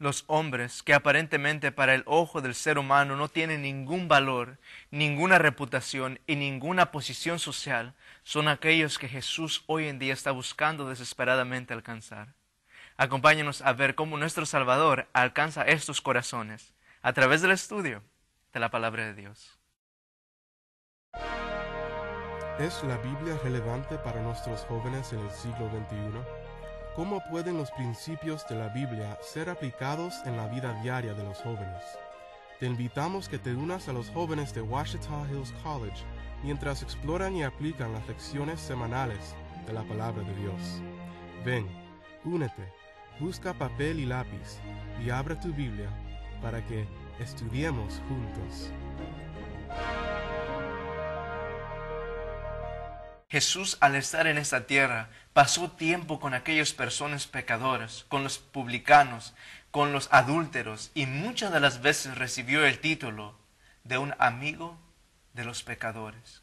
los hombres que aparentemente para el ojo del ser humano no tienen ningún valor, ninguna reputación y ninguna posición social, son aquellos que Jesús hoy en día está buscando desesperadamente alcanzar. Acompáñenos a ver cómo nuestro Salvador alcanza estos corazones a través del estudio de la palabra de Dios. ¿Es la Biblia relevante para nuestros jóvenes en el siglo XXI? ¿Cómo pueden los principios de la Biblia ser aplicados en la vida diaria de los jóvenes? Te invitamos que te unas a los jóvenes de Ouachita Hills College mientras exploran y aplican las lecciones semanales de la palabra de Dios. Ven, únete, busca papel y lápiz y abre tu Biblia para que estudiemos juntos. Jesús, al estar en esta tierra, pasó tiempo con aquellas personas pecadoras, con los publicanos, con los adúlteros, y muchas de las veces recibió el título de un amigo de los pecadores.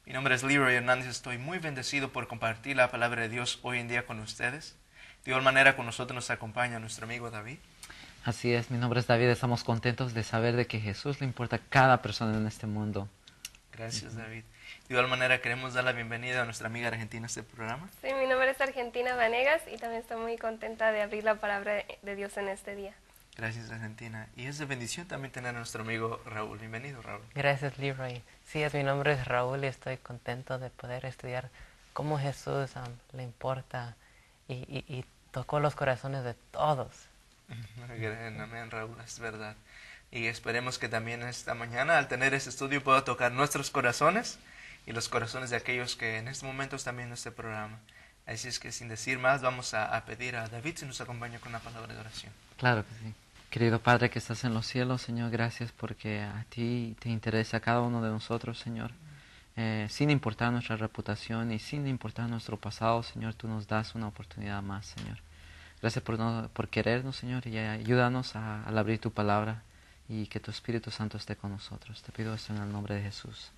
Mi nombre es Leroy Hernández, estoy muy bendecido por compartir la palabra de Dios hoy en día con ustedes. De igual manera con nosotros nos acompaña nuestro amigo David. Así es, mi nombre es David, estamos contentos de saber de que Jesús le importa a cada persona en este mundo. Gracias, David. De igual manera queremos dar la bienvenida a nuestra amiga argentina a este programa. Sí, mi nombre es Argentina Vanegas y también estoy muy contenta de abrir la palabra de Dios en este día. Gracias, Argentina. Y es de bendición también tener a nuestro amigo Raúl. Bienvenido, Raúl. Gracias, Leroy. Sí, mi nombre es Raúl y estoy contento de poder estudiar cómo Jesús le importa y tocó los corazones de todos. Amén, Raúl, es verdad. Y esperemos que también esta mañana, al tener este estudio, pueda tocar nuestros corazones y los corazones de aquellos que en este momento están viendo este programa. Así es que sin decir más, vamos a pedir a David si nos acompaña con una palabra de oración. Claro que sí. Querido Padre que estás en los cielos, Señor, gracias porque a ti te interesa a cada uno de nosotros, Señor. Sin importar nuestra reputación y sin importar nuestro pasado, Señor, tú nos das una oportunidad más, Señor. Gracias por querernos, Señor, y ayúdanos al abrir tu palabra y que tu Espíritu Santo esté con nosotros. Te pido esto en el nombre de Jesús.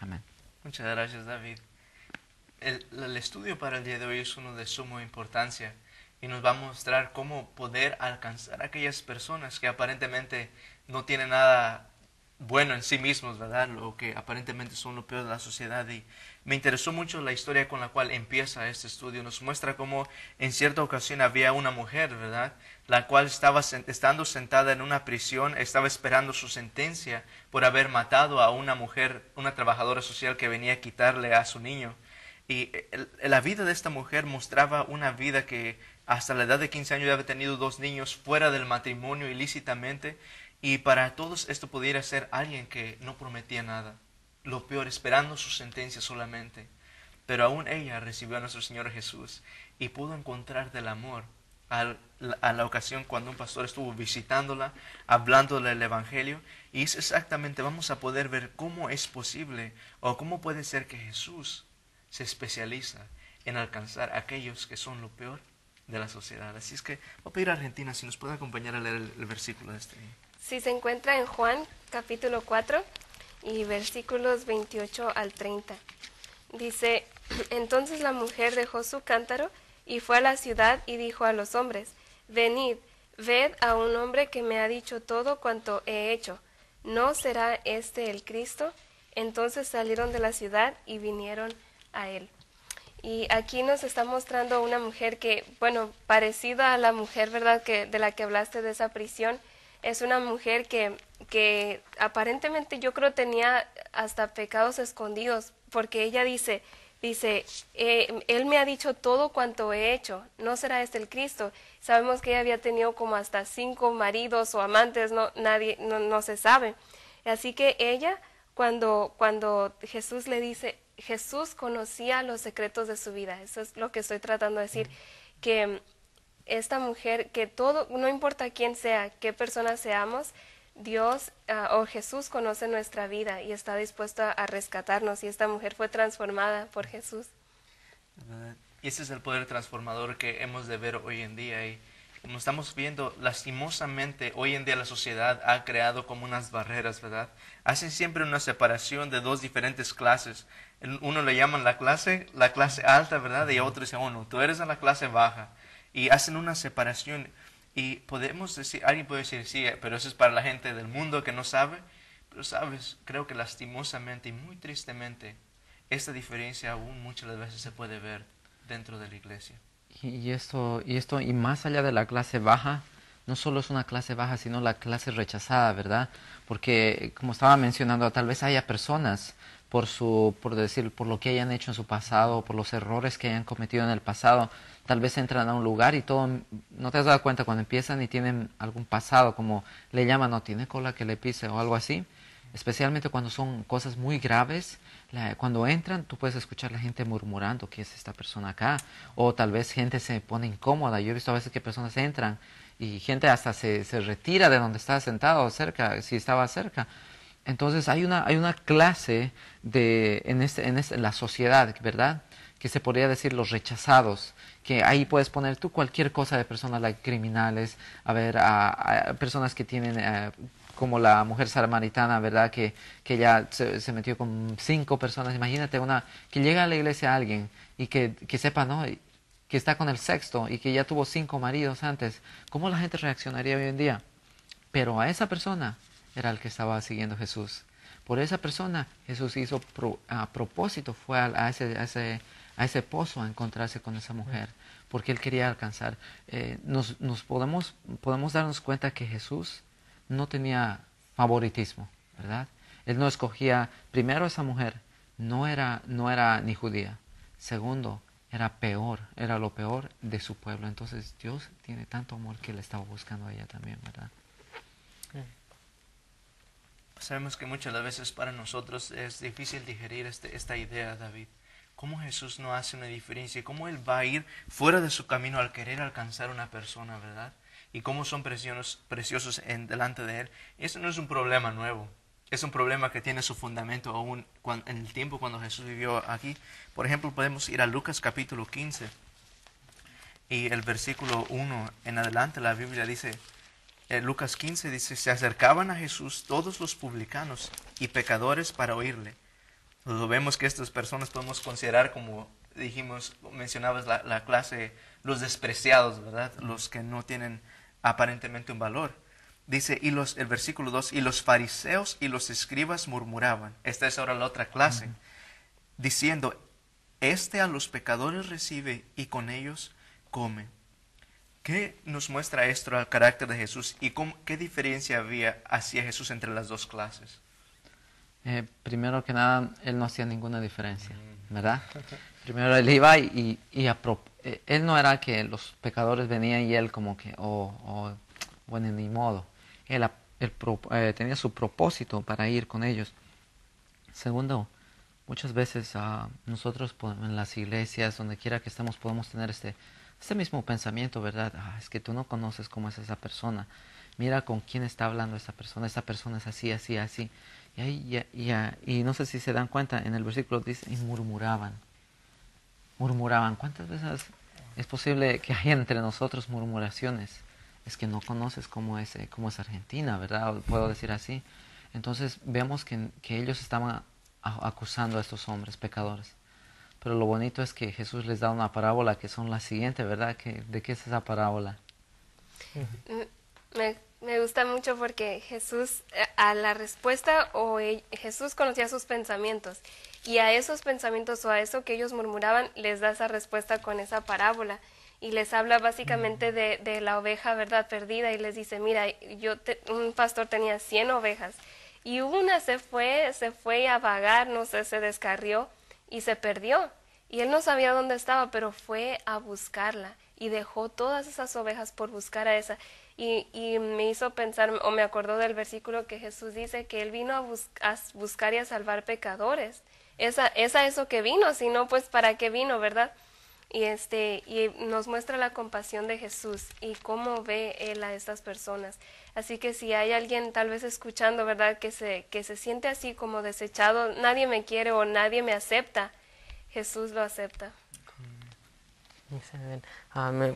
Amén. Muchas gracias, David. El estudio para el día de hoy es uno de suma importancia y nos va a mostrar cómo poder alcanzar a aquellas personas que aparentemente no tienen nada bueno en sí mismos, ¿verdad? Lo que aparentemente son lo peor de la sociedad. Y me interesó mucho la historia con la cual empieza este estudio. Nos muestra cómo en cierta ocasión había una mujer, ¿verdad?, la cual estando sentada en una prisión, estaba esperando su sentencia por haber matado a una mujer, una trabajadora social que venía a quitarle a su niño. Y la vida de esta mujer mostraba una vida que hasta la edad de 15 años había tenido 2 niños fuera del matrimonio ilícitamente. Y para todos esto pudiera ser alguien que no prometía nada. Lo peor, esperando su sentencia solamente. Pero aún ella recibió a nuestro Señor Jesús y pudo encontrar del amor a la ocasión cuando un pastor estuvo visitándola, hablándole el Evangelio. Y es exactamente, vamos a poder ver cómo es posible o cómo puede ser que Jesús se especializa en alcanzar a aquellos que son lo peor de la sociedad. Así es que voy a pedir a Argentina si nos puede acompañar a leer el versículo de este día. Sí, se encuentra en Juan capítulo 4 y versículos 28 al 30. Dice, entonces la mujer dejó su cántaro y fue a la ciudad y dijo a los hombres, venid, ved a un hombre que me ha dicho todo cuanto he hecho. ¿No será este el Cristo? Entonces salieron de la ciudad y vinieron a él. Y aquí nos está mostrando una mujer que, bueno, parecida a la mujer, ¿verdad?, que de la que hablaste de esa prisión. Es una mujer que aparentemente yo creo tenía hasta pecados escondidos, porque ella dice, él me ha dicho todo cuanto he hecho, ¿no será este el Cristo? Sabemos que ella había tenido como hasta 5 maridos o amantes, no se sabe. Así que ella, cuando Jesús le dice, Jesús conocía los secretos de su vida, eso es lo que estoy tratando de decir, que esta mujer, que todo, no importa quién sea, qué persona seamos, Dios o Jesús conoce nuestra vida y está dispuesto a rescatarnos, y esta mujer fue transformada por Jesús. Y ese es el poder transformador que hemos de ver hoy en día. Y como estamos viendo, lastimosamente, hoy en día la sociedad ha creado como unas barreras, ¿verdad? Hacen siempre una separación de 2 diferentes clases. Uno le llaman la clase alta, ¿verdad? Y a otro dicen, oh no, tú eres de la clase baja. Y hacen una separación. Y podemos decir, alguien puede decir, sí, pero eso es para la gente del mundo que no sabe. Pero sabes, creo que lastimosamente y muy tristemente, esta diferencia aún muchas veces se puede ver dentro de la iglesia. Y más allá de la clase baja, no solo es una clase baja, sino la clase rechazada, ¿verdad? Porque, como estaba mencionando, tal vez haya personas por lo que hayan hecho en su pasado, por los errores que hayan cometido en el pasado, tal vez entran a un lugar y todo, no te has dado cuenta cuando empiezan y tienen algún pasado, como le llaman, no tiene cola que le pise o algo así, especialmente cuando son cosas muy graves. Cuando entran, tú puedes escuchar la gente murmurando, ¿qué es esta persona acá? O tal vez gente se pone incómoda. Yo he visto a veces que personas entran y gente hasta se retira de donde estaba sentado cerca, si estaba cerca. Entonces hay una clase en la sociedad, ¿verdad? Que se podría decir los rechazados, que ahí puedes poner tú cualquier cosa de personas criminales, a personas que tienen, como la mujer samaritana, ¿verdad? Que ella se metió con 5 personas. Imagínate que llega a la iglesia alguien y que sepa, ¿no? Que está con el sexto y que ya tuvo 5 maridos antes. ¿Cómo la gente reaccionaría hoy en día? Pero a esa persona era el que estaba siguiendo Jesús. Por esa persona Jesús hizo a propósito, fue a ese pozo a encontrarse con esa mujer, porque él quería alcanzar. Podemos darnos cuenta que Jesús no tenía favoritismo, ¿verdad? Él no escogía, primero esa mujer no era ni judía, segundo, era lo peor de su pueblo. Entonces Dios tiene tanto amor que le estaba buscando a ella también, ¿verdad? Sabemos que muchas veces para nosotros es difícil digerir esta idea, David. Cómo Jesús no hace una diferencia, cómo Él va a ir fuera de su camino al querer alcanzar a una persona, ¿verdad? Y cómo son preciosos delante de Él. Eso no es un problema nuevo. Es un problema que tiene su fundamento aún en el tiempo cuando Jesús vivió aquí. Por ejemplo, podemos ir a Lucas capítulo 15 y el versículo 1 en adelante. La Biblia dice, Lucas 15 dice, se acercaban a Jesús todos los publicanos y pecadores para oírle. Lo vemos que estas personas podemos considerar, como dijimos, mencionabas la clase, los despreciados, ¿verdad? Los que no tienen aparentemente un valor. Dice, el versículo 2, y los fariseos y los escribas murmuraban. Esta es ahora la otra clase. Diciendo, este a los pecadores recibe y con ellos come. ¿Qué nos muestra esto al carácter de Jesús y qué diferencia hacía Jesús entre las dos clases? Primero que nada, él no hacía ninguna diferencia, ¿verdad? Primero él iba él no era que los pecadores venían y él como que, bueno, ni modo. Él tenía su propósito para ir con ellos. Segundo, muchas veces nosotros en las iglesias, donde quiera que estemos, podemos tener este mismo pensamiento, ¿verdad? Es que tú no conoces cómo es esa persona. Mira con quién está hablando esa persona es así, así, así. Y no sé si se dan cuenta, en el versículo dice, y murmuraban. ¿Cuántas veces es posible que haya entre nosotros murmuraciones? Es que no conoces cómo es Argentina, ¿verdad? Puedo decir así. Entonces vemos que ellos estaban acusando a estos hombres pecadores. Pero lo bonito es que Jesús les da una parábola que son la siguiente, ¿verdad? ¿De qué es esa parábola? Me gusta mucho porque Jesús, a la respuesta, Jesús conocía sus pensamientos, y a esos pensamientos o a eso que ellos murmuraban, les da esa respuesta con esa parábola, y les habla básicamente de la oveja, ¿verdad?, perdida, y les dice, mira, un pastor tenía 100 ovejas, y una se fue a vagar, no sé, se descarrió, y se perdió, y él no sabía dónde estaba, pero fue a buscarla, y dejó todas esas ovejas por buscar a esa. Y me hizo pensar, o me acordó del versículo que Jesús dice que Él vino a buscar y a salvar pecadores. Es a eso que vino, si no, pues ¿para qué vino, verdad? Y nos muestra la compasión de Jesús y cómo ve Él a estas personas. Así que si hay alguien tal vez escuchando, ¿verdad?, que se siente así como desechado, nadie me quiere o nadie me acepta, Jesús lo acepta.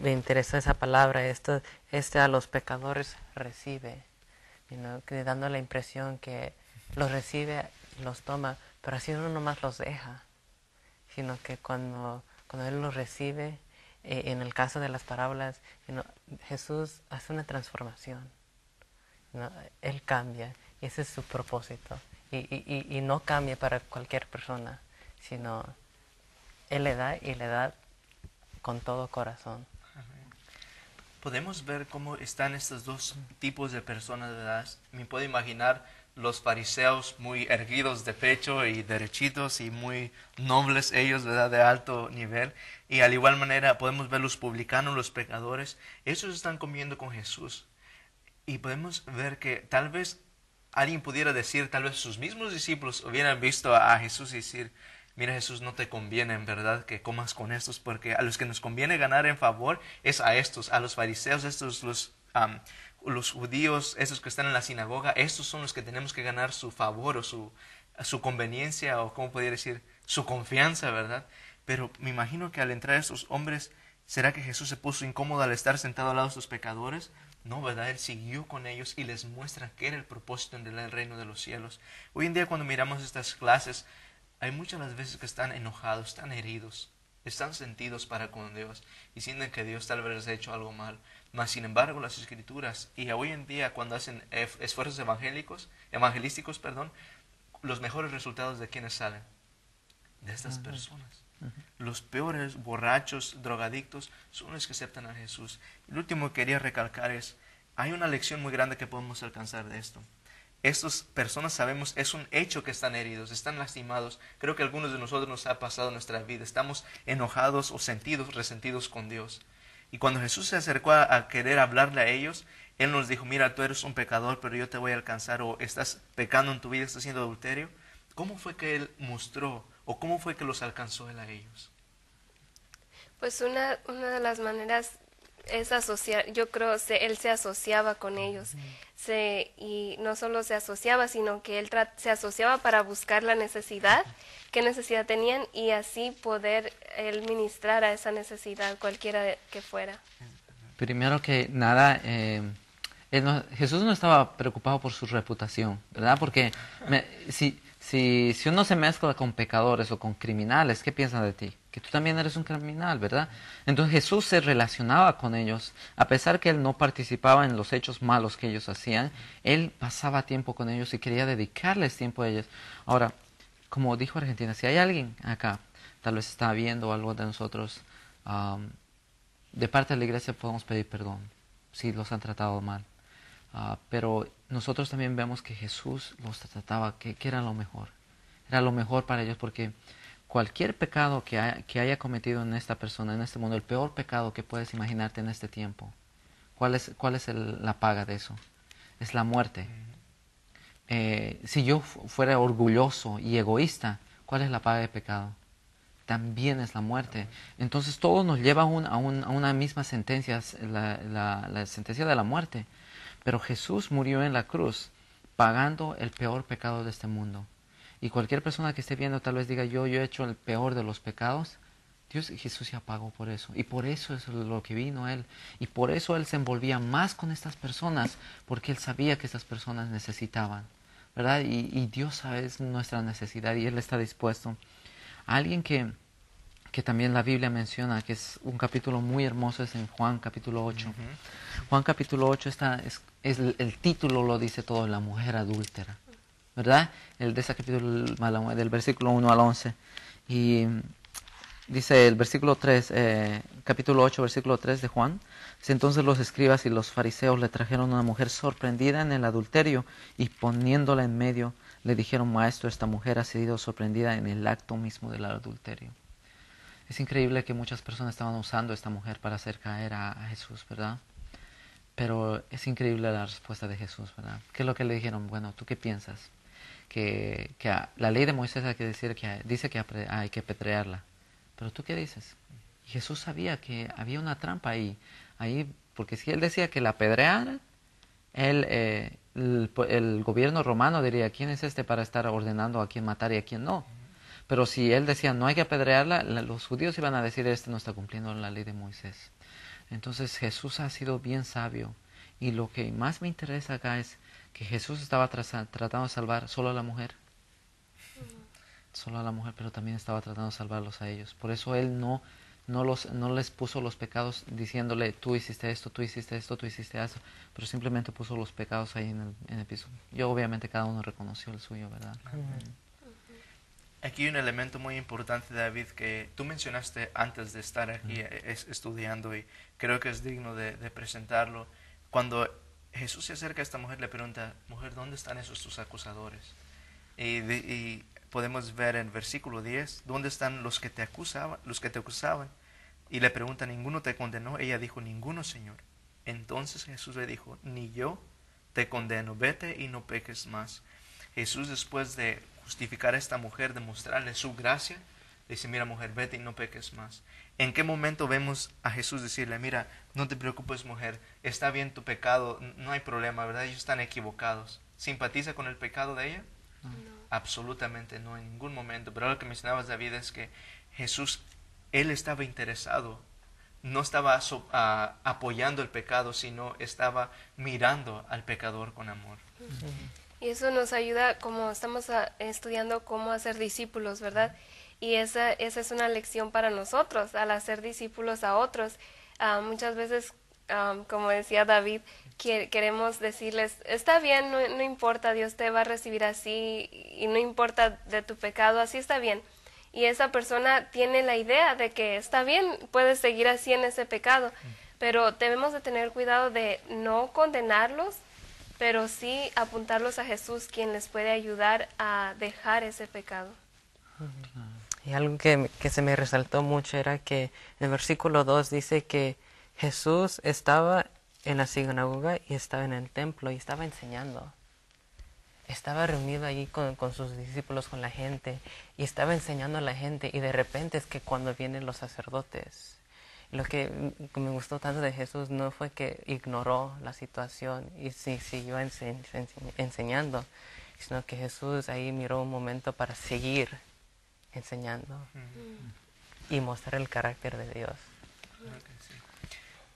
Me interesó esa palabra, a los pecadores recibe, que dando la impresión que los recibe, los toma, pero así uno nomás los deja, sino que cuando Él los recibe, en el caso de las parábolas, Jesús hace una transformación. Él cambia, y ese es su propósito. Y no cambia para cualquier persona, sino Él le da y le da con todo corazón. Podemos ver cómo están estos dos tipos de personas, ¿verdad? Me puedo imaginar los fariseos muy erguidos de pecho y derechitos y muy nobles ellos, ¿verdad? De alto nivel. Y al igual manera podemos ver los publicanos, los pecadores. Ellos están comiendo con Jesús. Y podemos ver que tal vez alguien pudiera decir, tal vez sus mismos discípulos hubieran visto a Jesús y decir, mira Jesús, no te conviene en verdad que comas con estos, porque a los que nos conviene ganar en favor es a estos, a los fariseos, estos los judíos, esos que están en la sinagoga, estos son los que tenemos que ganar su favor o su conveniencia o como podría decir, su confianza, ¿verdad? Pero me imagino que al entrar estos hombres, ¿será que Jesús se puso incómodo al estar sentado al lado de estos pecadores? No, ¿verdad? Él siguió con ellos y les muestra qué era el propósito del reino de los cielos. Hoy en día cuando miramos estas clases, hay muchas las veces que están enojados, están heridos, están sentidos para con Dios y sienten que Dios tal vez les ha hecho algo mal. Mas sin embargo las escrituras y hoy en día cuando hacen esfuerzos evangelísticos, los mejores resultados de quienes salen, de estas personas. Los peores borrachos, drogadictos son los que aceptan a Jesús. El último que quería recalcar es, hay una lección muy grande que podemos alcanzar de esto. Estas personas sabemos, es un hecho que están heridos, están lastimados. Creo que a algunos de nosotros nos ha pasado en nuestra vida. Estamos enojados o resentidos con Dios. Y cuando Jesús se acercó a querer hablarle a ellos, Él nos dijo, mira, tú eres un pecador, pero yo te voy a alcanzar, o estás pecando en tu vida, estás haciendo adulterio. ¿Cómo fue que Él mostró, o cómo fue que los alcanzó Él a ellos? Pues una de las maneras es asociar, yo creo, él se asociaba con ellos, y no solo se asociaba, sino que él se asociaba para buscar la necesidad, qué necesidad tenían, y así poder él ministrar a esa necesidad, cualquiera que fuera. Primero que nada, Jesús no estaba preocupado por su reputación, ¿verdad? Porque si uno se mezcla con pecadores o con criminales, ¿qué piensan de ti? Que tú también eres un criminal, ¿verdad? Entonces Jesús se relacionaba con ellos, a pesar que Él no participaba en los hechos malos que ellos hacían, Él pasaba tiempo con ellos y quería dedicarles tiempo a ellos. Ahora, como dijo Argentina, si hay alguien acá, tal vez está viendo algo de nosotros, de parte de la iglesia podemos pedir perdón si los han tratado mal. Pero nosotros también vemos que Jesús los trataba, que era lo mejor. Era lo mejor para ellos porque cualquier pecado que haya cometido en esta persona, en este mundo, el peor pecado que puedes imaginarte en este tiempo, ¿cuál es la paga de eso? Es la muerte. Si yo fuera orgulloso y egoísta, ¿cuál es la paga de pecado? También es la muerte. Entonces todo nos lleva a una misma sentencia, la sentencia de la muerte. Pero Jesús murió en la cruz pagando el peor pecado de este mundo. Y cualquier persona que esté viendo tal vez diga, yo he hecho el peor de los pecados. Jesús ya pagó por eso. Y por eso es lo que vino Él. Y por eso Él se envolvía más con estas personas, porque Él sabía que estas personas necesitaban, ¿verdad? Y Dios sabe nuestra necesidad y Él está dispuesto. Alguien que también la Biblia menciona, que es un capítulo muy hermoso, es en Juan capítulo 8. Juan capítulo 8 el título lo dice todo, la mujer adúltera, ¿verdad? El de ese capítulo, del versículo 1 al 11. Y dice el versículo 3, capítulo 8, versículo 3 de Juan. Dice, entonces los escribas y los fariseos le trajeron a una mujer sorprendida en el adulterio y poniéndola en medio, le dijeron, maestro, esta mujer ha sido sorprendida en el acto mismo del adulterio. Es increíble que muchas personas estaban usando a esta mujer para hacer caer a Jesús, ¿verdad? Pero es increíble la respuesta de Jesús, ¿verdad? ¿Qué es lo que le dijeron? Bueno, ¿tú qué piensas? Que la ley de Moisés dice que hay que apedrearla. ¿Pero tú qué dices? Y Jesús sabía que había una trampa ahí, porque si Él decía que la apedrearan, el gobierno romano diría, ¿quién es este para estar ordenando a quién matar y a quién no? Pero si Él decía, no hay que apedrearla, los judíos iban a decir, este no está cumpliendo la ley de Moisés. Entonces Jesús ha sido bien sabio. Y lo que más me interesa acá es que Jesús estaba tratando de salvar solo a la mujer. Solo a la mujer, pero también estaba tratando de salvarlos a ellos. Por eso Él no no les puso los pecados diciéndole, tú hiciste esto, tú hiciste esto, tú hiciste eso, pero simplemente puso los pecados ahí en el piso. Y obviamente cada uno reconoció el suyo, ¿verdad? Aquí hay un elemento muy importante, David, que tú mencionaste antes de estar aquí estudiando, y creo que es digno de presentarlo. Cuando Jesús se acerca a esta mujer, le pregunta, mujer, ¿dónde están esos tus acusadores? Y podemos ver en versículo 10, ¿dónde están los que te acusaban? Y le pregunta, ¿ninguno te condenó? Ella dijo, ninguno, Señor. Entonces Jesús le dijo, ni yo te condeno, vete y no peques más. Jesús, después de justificar a esta mujer, de mostrarle su gracia, dice, mira mujer, vete y no peques más. ¿En qué momento vemos a Jesús decirle, mira, no te preocupes mujer, está bien tu pecado, no hay problema, ¿verdad? Ellos están equivocados. ¿Simpatiza con el pecado de ella? No. Absolutamente no, en ningún momento. Pero lo que mencionabas, David, es que Jesús, Él estaba interesado, no estaba apoyando el pecado, sino estaba mirando al pecador con amor. Y eso nos ayuda, como estamos estudiando cómo hacer discípulos, ¿verdad? Y esa es una lección para nosotros, al hacer discípulos a otros. Muchas veces, como decía David, queremos decirles, está bien, no importa, Dios te va a recibir así, y no importa de tu pecado, así está bien. Y esa persona tiene la idea de que está bien, puedes seguir así en ese pecado, pero debemos de tener cuidado de no condenarlos, pero sí apuntarlos a Jesús, quien les puede ayudar a dejar ese pecado. Y algo que se me resaltó mucho era que en el versículo 2 dice que Jesús estaba en la sinagoga y estaba en el templo y estaba enseñando. Estaba reunido allí con sus discípulos, con la gente, y estaba enseñando a la gente, y de repente es que cuando vienen los sacerdotes. Lo que me gustó tanto de Jesús no fue que ignoró la situación y siguió enseñando, sino que Jesús ahí miró un momento para seguir enseñando y mostrar el carácter de Dios.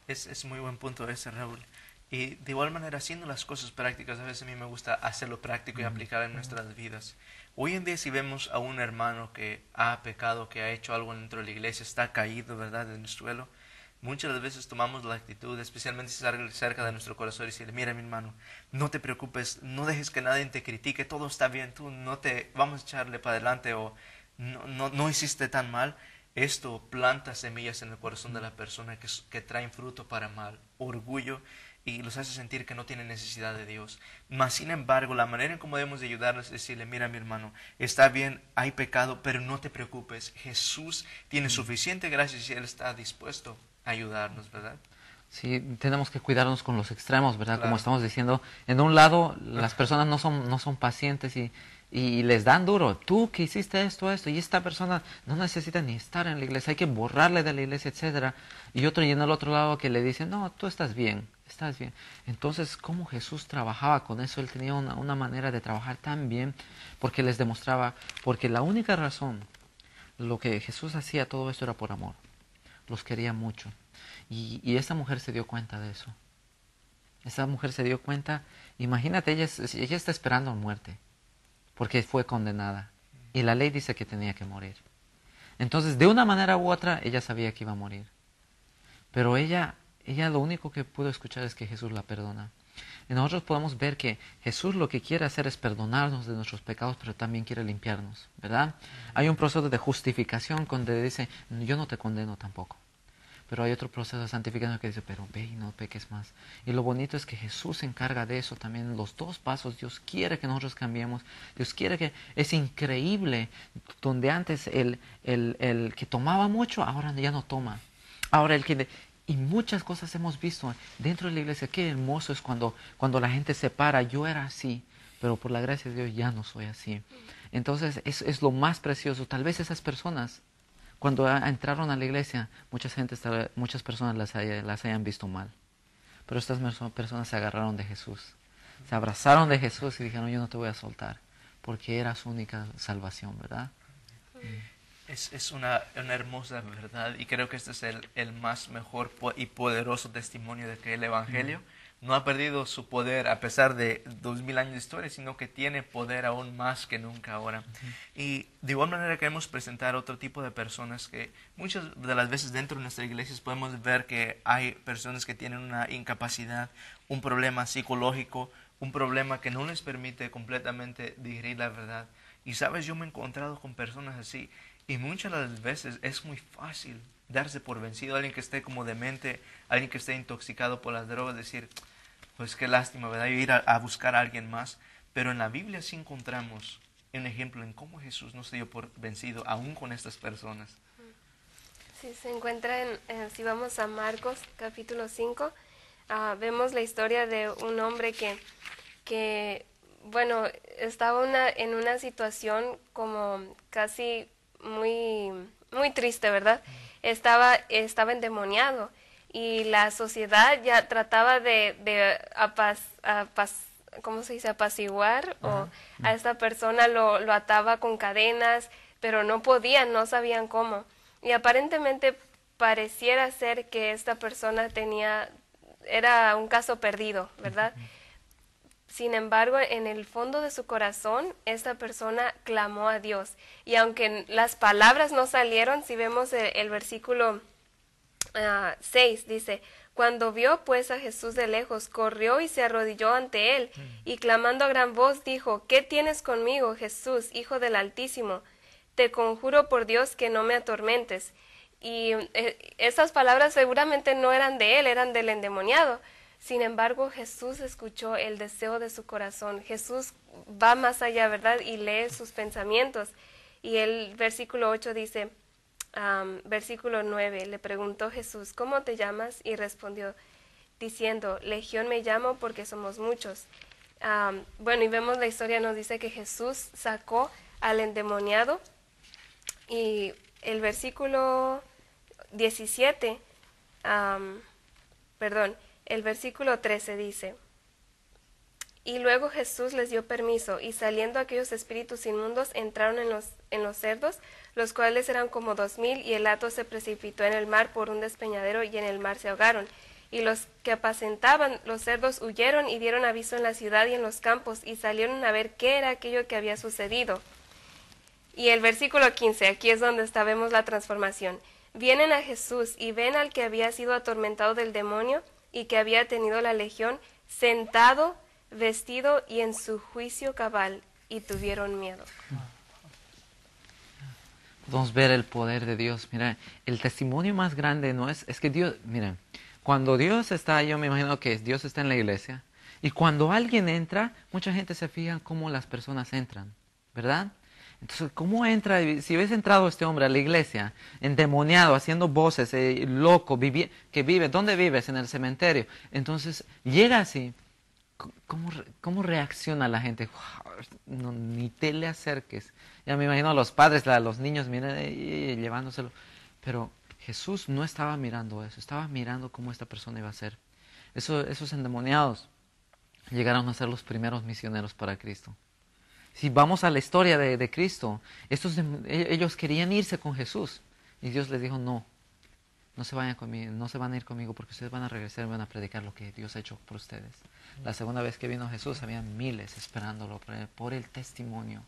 Es muy buen punto ese, Raúl. Y de igual manera, haciendo las cosas prácticas, a veces a mí me gusta hacerlo práctico y aplicar en nuestras vidas. Hoy en día, si vemos a un hermano que ha pecado, que ha hecho algo dentro de la iglesia, está caído, ¿verdad?, en el suelo, muchas de las veces tomamos la actitud, especialmente si está cerca de nuestro corazón, y decirle, mira mi hermano, no te preocupes, no dejes que nadie te critique, todo está bien, tú vamos a echarle para adelante, o no hiciste tan mal. Esto planta semillas en el corazón de la persona que traen fruto para mal, orgullo, y los hace sentir que no tienen necesidad de Dios. Mas, sin embargo, la manera en cómo debemos de ayudarles es decirle, mira mi hermano, está bien, hay pecado, pero no te preocupes, Jesús tiene suficiente gracia y Él está dispuesto a ayudarnos, ¿verdad? Sí, tenemos que cuidarnos con los extremos, ¿verdad? Claro. Como estamos diciendo, en un lado las personas no son pacientes y les dan duro. Tú que hiciste esto, y esta persona no necesita ni estar en la iglesia, hay que borrarle de la iglesia, etcétera. Y otro y en el otro lado que le dicen, no, tú estás bien. Entonces, ¿cómo Jesús trabajaba con eso? Él tenía una manera de trabajar tan bien porque les demostraba, porque la única razón, lo que Jesús hacía todo esto era por amor. Los quería mucho. Y esa mujer se dio cuenta de eso. Esa mujer se dio cuenta, imagínate, ella está esperando muerte, porque fue condenada. Y la ley dice que tenía que morir. Entonces, de una manera u otra, ella sabía que iba a morir. Pero ella lo único que pudo escuchar es que Jesús la perdona. Y nosotros podemos ver que Jesús lo que quiere hacer es perdonarnos de nuestros pecados, pero también quiere limpiarnos, ¿verdad? Hay un proceso de justificación donde dice, yo no te condeno tampoco. Pero hay otro proceso de santificación que dice, pero ve y no peques más. Y lo bonito es que Jesús se encarga de eso también. Los dos pasos, Dios quiere que nosotros cambiemos. Dios quiere que... Es increíble, donde antes el que tomaba mucho, ahora ya no toma. Ahora y muchas cosas hemos visto dentro de la iglesia. Qué hermoso es cuando la gente se para. Yo era así, pero por la gracia de Dios ya no soy así. Entonces es lo más precioso. Tal vez esas personas, cuando entraron a la iglesia, muchas personas las hayan visto mal. Pero estas personas se agarraron de Jesús. Se abrazaron de Jesús y dijeron, yo no te voy a soltar, porque era su única salvación, ¿verdad? Es una hermosa verdad, y creo que este es el más mejor y poderoso testimonio de que el Evangelio no ha perdido su poder a pesar de 2000 años de historia, sino que tiene poder aún más que nunca ahora. Y de igual manera queremos presentar otro tipo de personas que muchas de las veces dentro de nuestras iglesias podemos ver que hay personas que tienen una incapacidad, un problema psicológico, un problema que no les permite completamente digerir la verdad. Y sabes, yo me he encontrado con personas así y muchas de las veces es muy fácil darse por vencido. Alguien que esté como demente, alguien que esté intoxicado por las drogas, decir, pues qué lástima, ¿verdad? Y ir a buscar a alguien más. Pero en la Biblia sí encontramos un ejemplo en cómo Jesús no se dio por vencido aún con estas personas. Sí, se encuentra si vamos a Marcos capítulo 5, vemos la historia de un hombre que bueno, estaba en una situación como casi muy triste, ¿verdad? Estaba endemoniado y la sociedad ya trataba de ¿cómo se dice? Apaciguar o a esta persona lo ataba con cadenas, pero no podían, no sabían cómo. Y aparentemente pareciera ser que esta persona era un caso perdido, ¿verdad? Sin embargo, en el fondo de su corazón, esta persona clamó a Dios. Y aunque las palabras no salieron, si vemos el versículo 6, dice, cuando vio pues a Jesús de lejos, corrió y se arrodilló ante él, y clamando a gran voz dijo, ¿qué tienes conmigo, Jesús, Hijo del Altísimo? Te conjuro por Dios que no me atormentes. Y esas palabras seguramente no eran de él, eran del endemoniado. Sin embargo, Jesús escuchó el deseo de su corazón. Jesús va más allá, ¿verdad? Y lee sus pensamientos. Y el versículo 8 dice, versículo 9, le preguntó Jesús, ¿cómo te llamas? Y respondió, diciendo, Legión me llamo porque somos muchos. Bueno, y vemos la historia, nos dice que Jesús sacó al endemoniado. Y el versículo 17, el versículo 13 dice, y luego Jesús les dio permiso, y saliendo aquellos espíritus inmundos entraron en los cerdos, los cuales eran como 2000, y el hato se precipitó en el mar por un despeñadero, y en el mar se ahogaron. Y los que apacentaban los cerdos huyeron y dieron aviso en la ciudad y en los campos, y salieron a ver qué era aquello que había sucedido. Y el versículo 15, aquí es donde vemos la transformación. Vienen a Jesús y ven al que había sido atormentado del demonio y que había tenido la legión, sentado, vestido y en su juicio cabal, y tuvieron miedo. Podemos ver el poder de Dios. Mira, el testimonio más grande no es que Dios, mira, cuando Dios está, yo me imagino que Dios está en la iglesia, y cuando alguien entra, mucha gente se fija en cómo las personas entran, ¿verdad? Entonces, ¿cómo entra? Si hubiese entrado este hombre a la iglesia, endemoniado, haciendo voces, loco, que vive, ¿dónde vives? En el cementerio. Entonces, llega así, ¿cómo reacciona la gente? No, ni te le acerques. Ya me imagino a los padres, a los niños, miren, llevándoselo. Pero Jesús no estaba mirando eso, estaba mirando cómo esta persona iba a ser. Esos endemoniados llegaron a ser los primeros misioneros para Cristo. Si vamos a la historia de Cristo, ellos querían irse con Jesús. Y Dios les dijo, no se vayan conmigo, no se van a ir conmigo porque ustedes van a regresar y van a predicar lo que Dios ha hecho por ustedes. La segunda vez que vino Jesús, había miles esperándolo por el testimonio.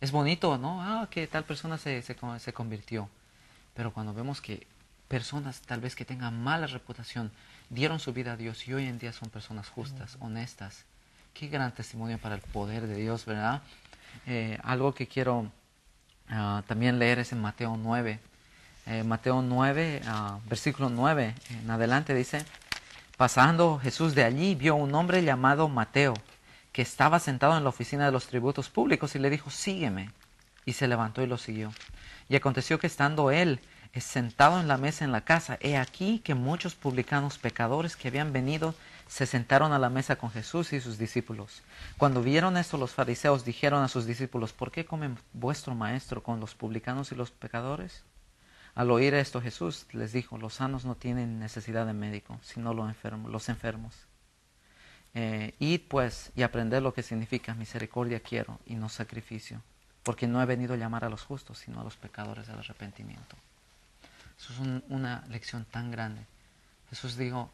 Es bonito, ¿no? Que tal persona se convirtió. Pero cuando vemos que personas tal vez que tengan mala reputación dieron su vida a Dios y hoy en día son personas justas, honestas, qué gran testimonio para el poder de Dios, ¿verdad? Algo que quiero también leer es en Mateo 9. Mateo 9, versículo 9 en adelante dice, pasando Jesús de allí, vio un hombre llamado Mateo, que estaba sentado en la oficina de los tributos públicos y le dijo, sígueme. Y se levantó y lo siguió. Y aconteció que estando él sentado en la mesa en la casa, he aquí que muchos publicanos pecadores que habían venido se sentaron a la mesa con Jesús y sus discípulos. Cuando vieron esto, los fariseos dijeron a sus discípulos, ¿por qué come vuestro maestro con los publicanos y los pecadores? Al oír esto, Jesús les dijo, los sanos no tienen necesidad de médico, sino los enfermos. Id pues y aprended lo que significa misericordia quiero y no sacrificio, porque no he venido a llamar a los justos, sino a los pecadores al arrepentimiento. Eso es una lección tan grande. Jesús dijo,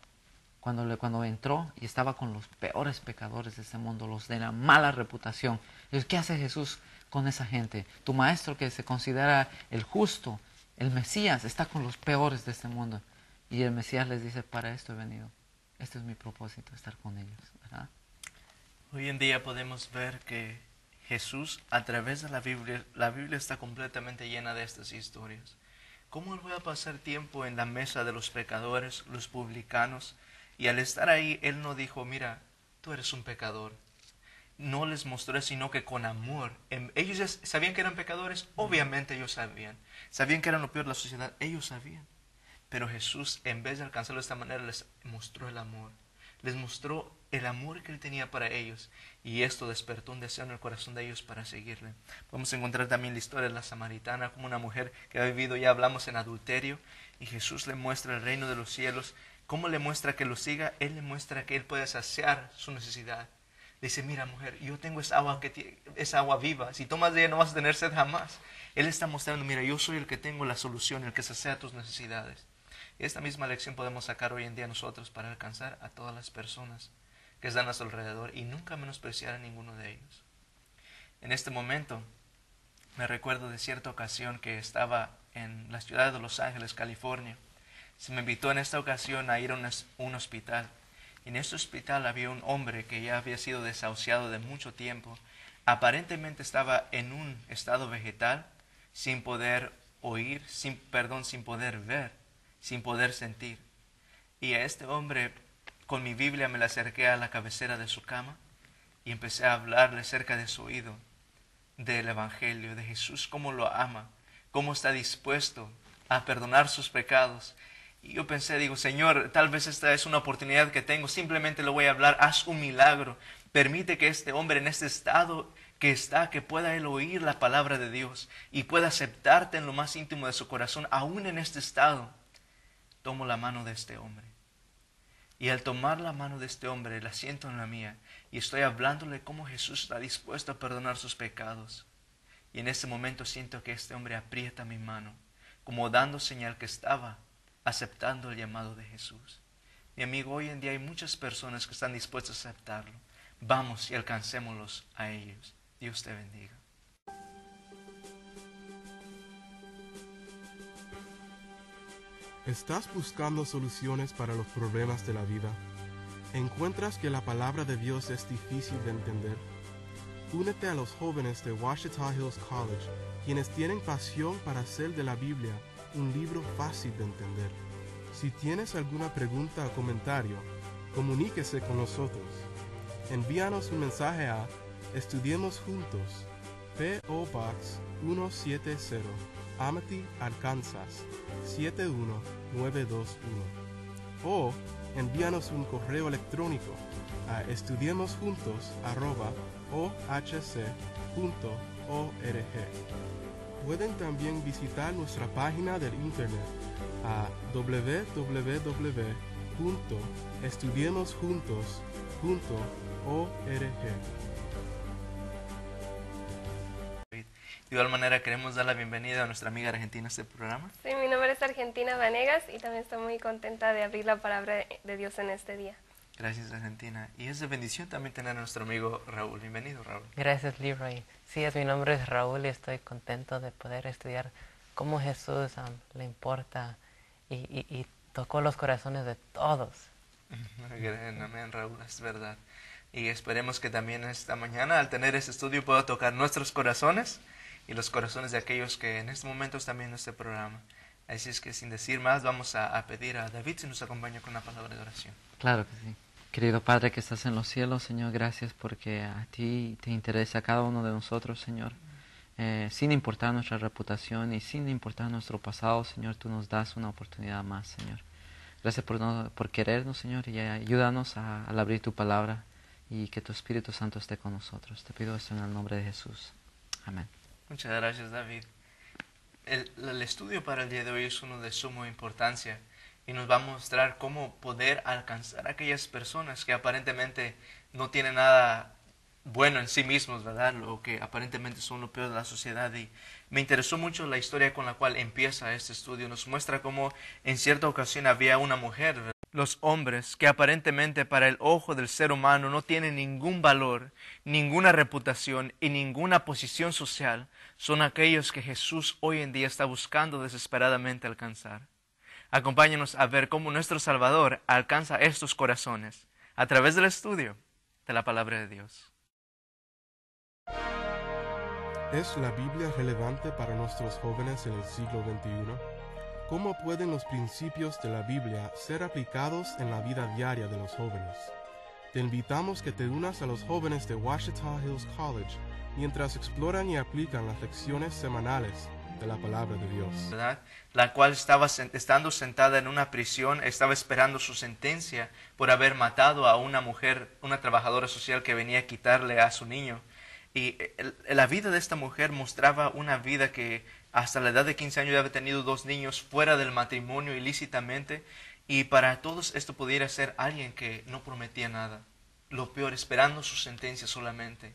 cuando entró y estaba con los peores pecadores de este mundo, los de la mala reputación. Dios, ¿qué hace Jesús con esa gente? Tu maestro, que se considera el justo, el Mesías, está con los peores de este mundo. Y el Mesías les dice, para esto he venido. Este es mi propósito, estar con ellos, ¿verdad? Hoy en día podemos ver que Jesús, a través de la Biblia está completamente llena de estas historias. ¿Cómo él voy a pasar tiempo en la mesa de los pecadores, los publicanos? Y al estar ahí, él no dijo, mira, tú eres un pecador. No les mostró, sino que con amor. Ellos ya sabían que eran pecadores, obviamente ellos sabían. Sabían que eran lo peor de la sociedad, ellos sabían. Pero Jesús, en vez de alcanzarlo de esta manera, les mostró el amor. Les mostró el amor que él tenía para ellos. Y esto despertó un deseo en el corazón de ellos para seguirle. Podemos encontrar también la historia de la samaritana, como una mujer que ha vivido, ya hablamos, en adulterio. Y Jesús le muestra el reino de los cielos. ¿Cómo le muestra que lo siga? Él le muestra que él puede saciar su necesidad. Dice, mira mujer, yo tengo esa agua viva. Si tomas de ella no vas a tener sed jamás. Él está mostrando, mira, yo soy el que tengo la solución, el que sacia tus necesidades. Y esta misma lección podemos sacar hoy en día nosotros para alcanzar a todas las personas que están a su alrededor y nunca menospreciar a ninguno de ellos. En este momento me recuerdo de cierta ocasión que estaba en la ciudad de Los Ángeles, California. Se me invitó en esta ocasión a ir a un hospital. Y en este hospital había un hombre que ya había sido desahuciado de mucho tiempo. Aparentemente estaba en un estado vegetal, sin poder oír, sin poder ver, sin poder sentir. Y a este hombre, con mi Biblia, me la acerqué a la cabecera de su cama y empecé a hablarle cerca de su oído del Evangelio, de Jesús, cómo lo ama, cómo está dispuesto a perdonar sus pecados. Y yo pensé, digo, Señor, tal vez esta es una oportunidad que tengo, simplemente lo voy a hablar, haz un milagro, permite que este hombre en este estado que pueda él oír la palabra de Dios y pueda aceptarte en lo más íntimo de su corazón, aún en este estado. Tomo la mano de este hombre. Y al tomar la mano de este hombre, la siento en la mía y estoy hablándole cómo Jesús está dispuesto a perdonar sus pecados. Y en ese momento siento que este hombre aprieta mi mano, como dando señal que estaba aceptando el llamado de Jesús. Mi amigo, hoy en día hay muchas personas que están dispuestas a aceptarlo. Vamos y alcancémoslos a ellos. Dios te bendiga. ¿Estás buscando soluciones para los problemas de la vida? ¿Encuentras que la palabra de Dios es difícil de entender? Únete a los jóvenes de Ouachita Hills College, quienes tienen pasión para hacer de la Biblia un libro fácil de entender. Si tienes alguna pregunta o comentario, comuníquese con nosotros. Envíanos un mensaje a Estudiemos Juntos, P.O. Box 170, Amity, Arkansas 71921. O envíanos un correo electrónico a estudiemosjuntos@ohc.org. Pueden también visitar nuestra página del internet a www.estudiemosjuntos.org. De igual manera queremos dar la bienvenida a nuestra amiga argentina a este programa. Sí, mi nombre es Argentina Vanegas y también estoy muy contenta de abrir la palabra de Dios en este día. Gracias, Argentina. Y es de bendición también tener a nuestro amigo Raúl. Bienvenido, Raúl. Gracias, Leroy. Sí, mi nombre es Raúl y estoy contento de poder estudiar cómo Jesús le importa y tocó los corazones de todos. Amén, Raúl, es verdad. Y esperemos que también esta mañana, al tener este estudio, pueda tocar nuestros corazones y los corazones de aquellos que en este momento están viendo este programa. Así es que sin decir más, vamos a pedir a David si nos acompaña con una palabra de oración. Claro que sí. Querido Padre que estás en los cielos, Señor, gracias porque a ti te interesa a cada uno de nosotros, Señor. Sin importar nuestra reputación y sin importar nuestro pasado, Señor, tú nos das una oportunidad más, Señor. Gracias por querernos, Señor, y ayúdanos al abrir tu palabra y que tu Espíritu Santo esté con nosotros. Te pido esto en el nombre de Jesús. Amén. Muchas gracias, David. El estudio para el día de hoy es uno de suma importancia y nos va a mostrar cómo poder alcanzar a aquellas personas que aparentemente no tienen nada bueno en sí mismos, ¿verdad? Lo que aparentemente son lo peor de la sociedad. Y me interesó mucho la historia con la cual empieza este estudio. Nos muestra cómo en cierta ocasión había una mujer Los hombres que aparentemente para el ojo del ser humano no tienen ningún valor, ninguna reputación y ninguna posición social, son aquellos que Jesús hoy en día está buscando desesperadamente alcanzar. Acompáñenos a ver cómo nuestro Salvador alcanza estos corazones a través del estudio de la palabra de Dios. ¿Es la Biblia relevante para nuestros jóvenes en el siglo XXI? ¿Cómo pueden los principios de la Biblia ser aplicados en la vida diaria de los jóvenes? Te invitamos que te unas a los jóvenes de Ouachita Hills College mientras exploran y aplican las lecciones semanales de la palabra de Dios. ¿Verdad? La cual estaba estando sentada en una prisión, estaba esperando su sentencia por haber matado a una mujer, una trabajadora social que venía a quitarle a su niño. Y la vida de esta mujer mostraba una vida que hasta la edad de 15 años ya había tenido 2 niños fuera del matrimonio ilícitamente, y para todos esto pudiera ser alguien que no prometía nada. Lo peor, esperando su sentencia solamente.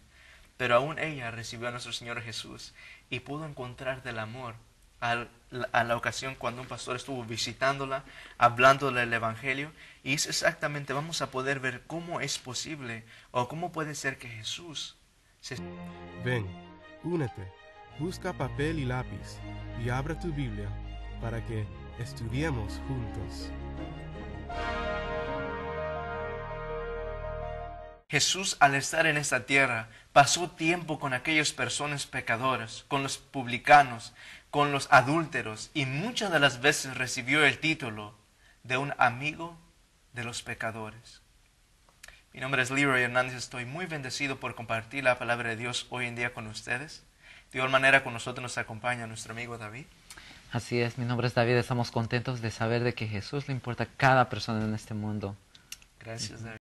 Pero aún ella recibió a nuestro Señor Jesús y pudo encontrar del amor a la ocasión cuando un pastor estuvo visitándola, hablándole el Evangelio. Y es exactamente, vamos a poder ver cómo es posible o cómo puede ser que Jesús Ven, únete, busca papel y lápiz y abre tu Biblia para que estudiemos juntos. Jesús, al estar en esta tierra, pasó tiempo con aquellas personas pecadoras, con los publicanos, con los adúlteros, y muchas de las veces recibió el título de un amigo de los pecadores. Mi nombre es Leroy Hernández, estoy muy bendecido por compartir la palabra de Dios hoy en día con ustedes. De igual manera con nosotros nos acompaña nuestro amigo David. Así es, mi nombre es David, estamos contentos de saber de que Jesús le importa a cada persona en este mundo. Gracias, David.